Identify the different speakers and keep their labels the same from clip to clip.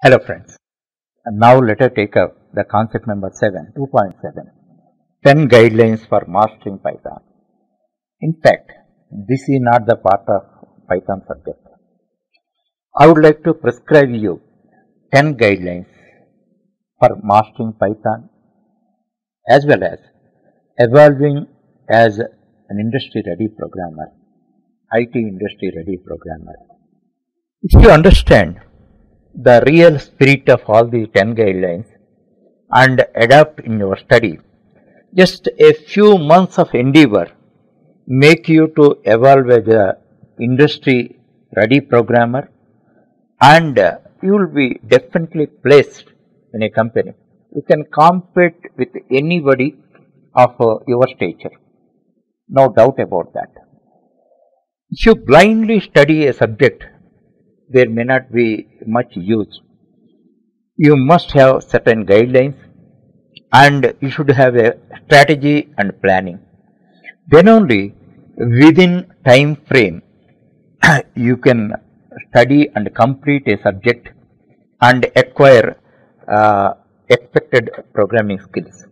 Speaker 1: Hello friends, and now let us take up the concept number 7, 2.7, 10 guidelines for mastering Python. In fact, this is not the part of Python subject. I would like to prescribe you 10 guidelines for mastering Python as well as evolving as an industry ready programmer, IT industry ready programmer. If you understand the real spirit of all the 10 guidelines and adapt in your study, just a few months of endeavor make you to evolve as a industry ready programmer, and you will be definitely placed in a company. You can compete with anybody of your stature, no doubt about that. If you blindly study a subject, there may not be much use. You must have certain guidelines and you should have a strategy and planning. Then only within time frame you can study and complete a subject and acquire expected programming skills.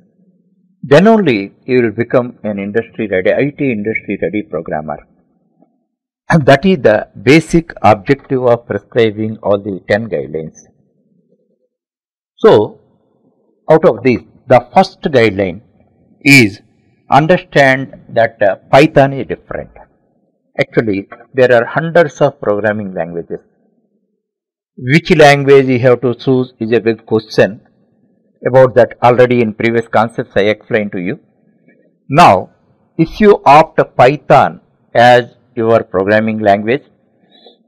Speaker 1: Then only you will become an industry ready, IT industry ready programmer. And that is the basic objective of prescribing all the 10 guidelines. So, out of this, the first guideline is understand that Python is different. Actually, there are hundreds of programming languages. Which language you have to choose is a big question. About that already in previous concepts I explained to you. Now, if you opt Python as your programming language,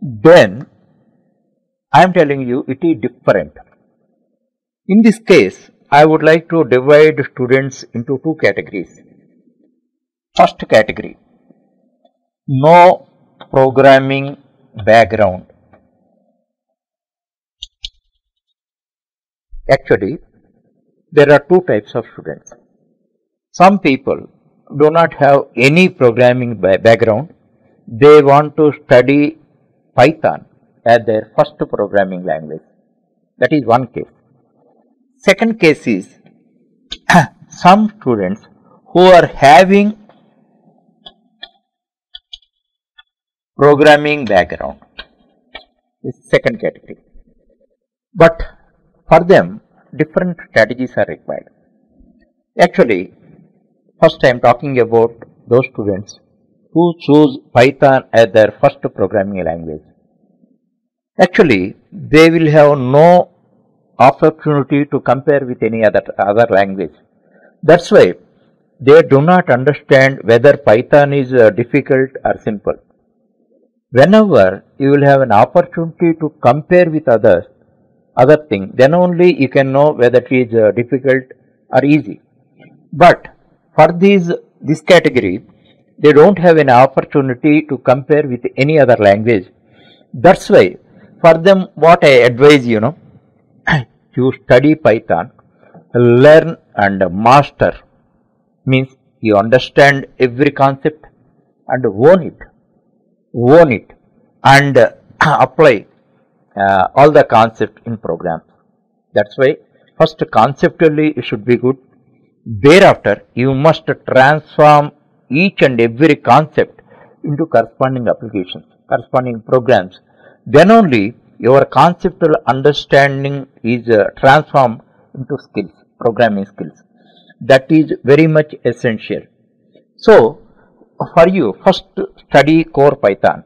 Speaker 1: then I am telling you it is different. In this case, I would like to divide students into two categories. First category, no programming background. Actually, there are two types of students. Some people do not have any programming background. They want to study Python as their first programming language. That is one case. Second case is some students who are having programming background. This is second category. But for them, different strategies are required. Actually, first I am talking about those students who choose Python as their first programming language. Actually, they will have no opportunity to compare with any other language. That's why they do not understand whether Python is difficult or simple. Whenever you will have an opportunity to compare with other things, then only you can know whether it is difficult or easy. But for this category, they don't have an opportunity to compare with any other language. That's why for them what I advise, you study Python, learn and master, means you understand every concept and own it and apply all the concept in programs. That's why first conceptually it should be good. Thereafter you must transform each and every concept into corresponding applications, corresponding programs. Then only your conceptual understanding is transformed into skills, programming skills. That is very much essential. So, for you, first study core Python.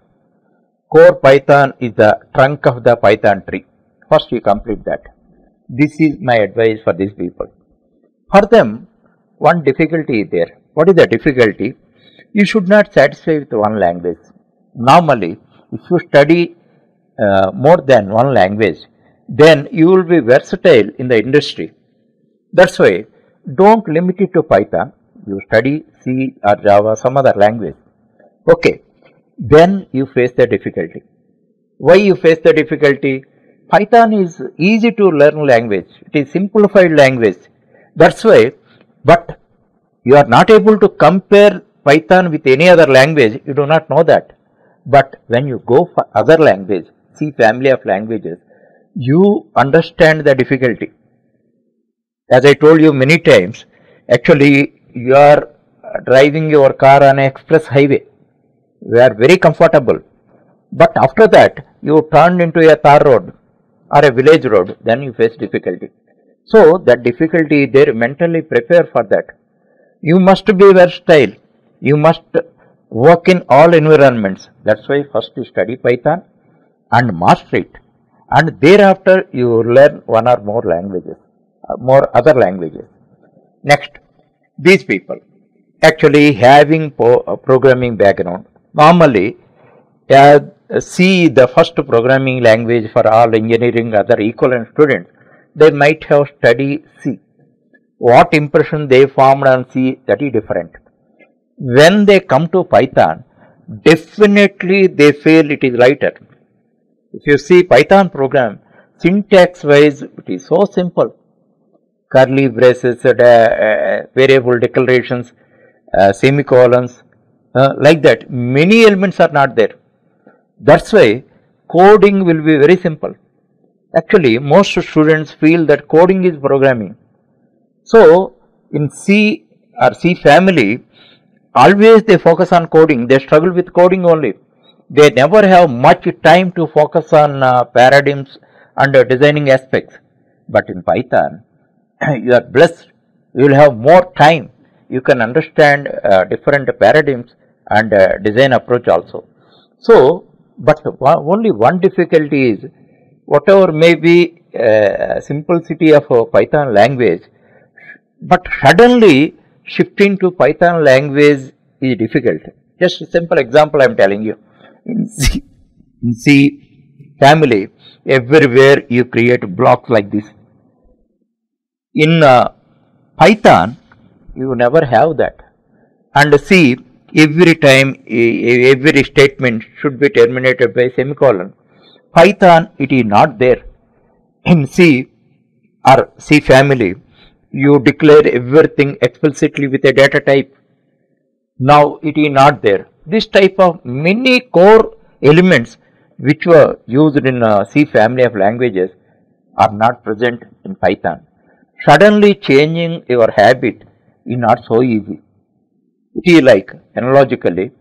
Speaker 1: Core Python is the trunk of the Python tree. First you complete that. This is my advice for these people. For them, one difficulty is there. What is the difficulty? You should not satisfy with one language. Normally, if you study more than one language, then you will be versatile in the industry. That's why don't limit it to Python. You study C or Java, some other language. Okay, then you face the difficulty. Why you face the difficulty? Python is easy to learn language. It is simplified language. That's why, but you are not able to compare Python with any other language. You do not know that. But when you go for other language, C family of languages, you understand the difficulty. As I told you many times, actually you are driving your car on an express highway. You are very comfortable. But after that, you turn into a tar road or a village road, then you face difficulty. So that difficulty there, mentally prepare for that. You must be versatile. You must work in all environments. That's why first you study Python and master it, and thereafter you learn one or more languages, more other languages. Next, these people actually having programming background. Normally, C, the first programming language for all engineering other equivalent students, they might have studied C. What impression they formed on C, that is different. When they come to Python, definitely they feel it is lighter. If you see Python program, syntax wise it is so simple. Curly braces, variable declarations, semicolons, like that. Many elements are not there. That's why coding will be very simple. Actually, most students feel that coding is programming. So, in C or C family, always they focus on coding. They struggle with coding only. They never have much time to focus on paradigms and designing aspects. But in Python, you are blessed. You will have more time. You can understand different paradigms and design approach also. So, but only one difficulty is, whatever may be simplicity of Python language, but suddenly shifting to Python language is difficult. Just a simple example I am telling you. In C family, everywhere you create blocks like this. In Python, you never have that. And C, every time, every statement should be terminated by semicolon. Python, it is not there. In C or C family, you declare everything explicitly with a data type. Now it is not there. This type of many core elements which were used in C family of languages are not present in Python. Suddenly changing your habit is not so easy. It is like, analogically,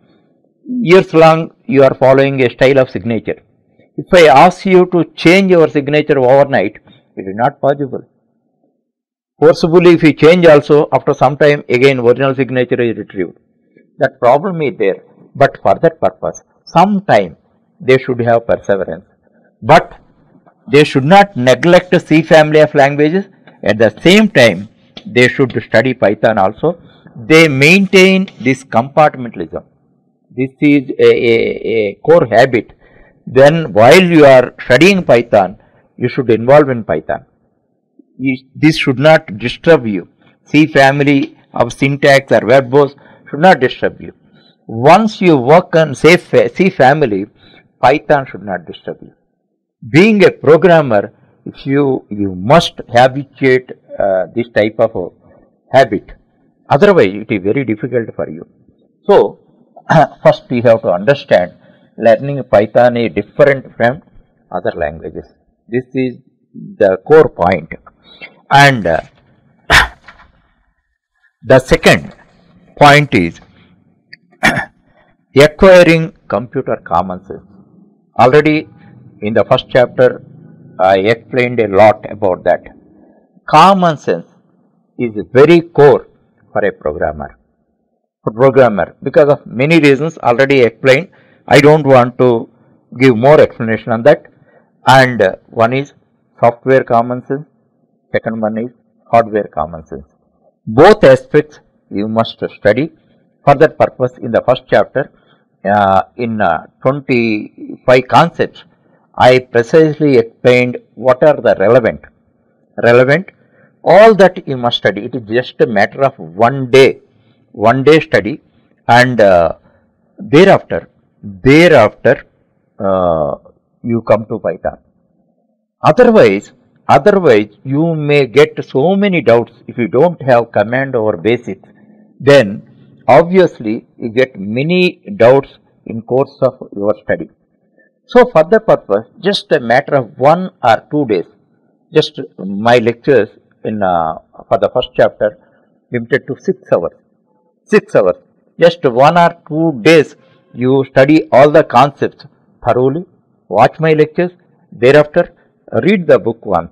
Speaker 1: years long you are following a style of signature. If I ask you to change your signature overnight, it is not possible. Forcibly if you change also, after some time again original signature is retrieved. That problem is there, but for that purpose, sometime they should have perseverance. But they should not neglect C family of languages. At the same time, they should study Python also. They maintain this compartmentalism. This is a core habit. Then while you are studying Python, you should involve in Python. This should not disturb you. C family of syntax or verbose should not disturb you. Once you work on C family, Python should not disturb you. Being a programmer, if you must habituate this type of habit. Otherwise, it is very difficult for you. So, first you have to understand, learning Python is different from other languages. This is the core point. And the second point is acquiring computer common sense. Already in the first chapter, I explained a lot about that. Common sense is very core for a programmer. Because of many reasons already explained, I don't want to give more explanation on that. And one is software common sense, second one is hardware common sense. Both aspects you must study. For that purpose, in the first chapter, in 25 concepts, I precisely explained what are the relevant, all that you must study. It is just a matter of one day study, and thereafter you come to Python. Otherwise you may get so many doubts. If you don't have command over basics, then obviously you get many doubts in course of your study. So for that purpose, just a matter of 1 or 2 days, just my lectures in for the first chapter limited to 6 hours. 6 hours. Just 1 or 2 days you study all the concepts thoroughly, watch my lectures, thereafter read the book once.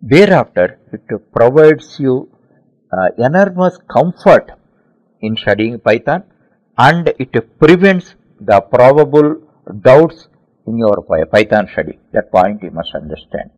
Speaker 1: Thereafter it provides you enormous comfort in studying Python, and it prevents the probable doubts in your Python study. That point you must understand.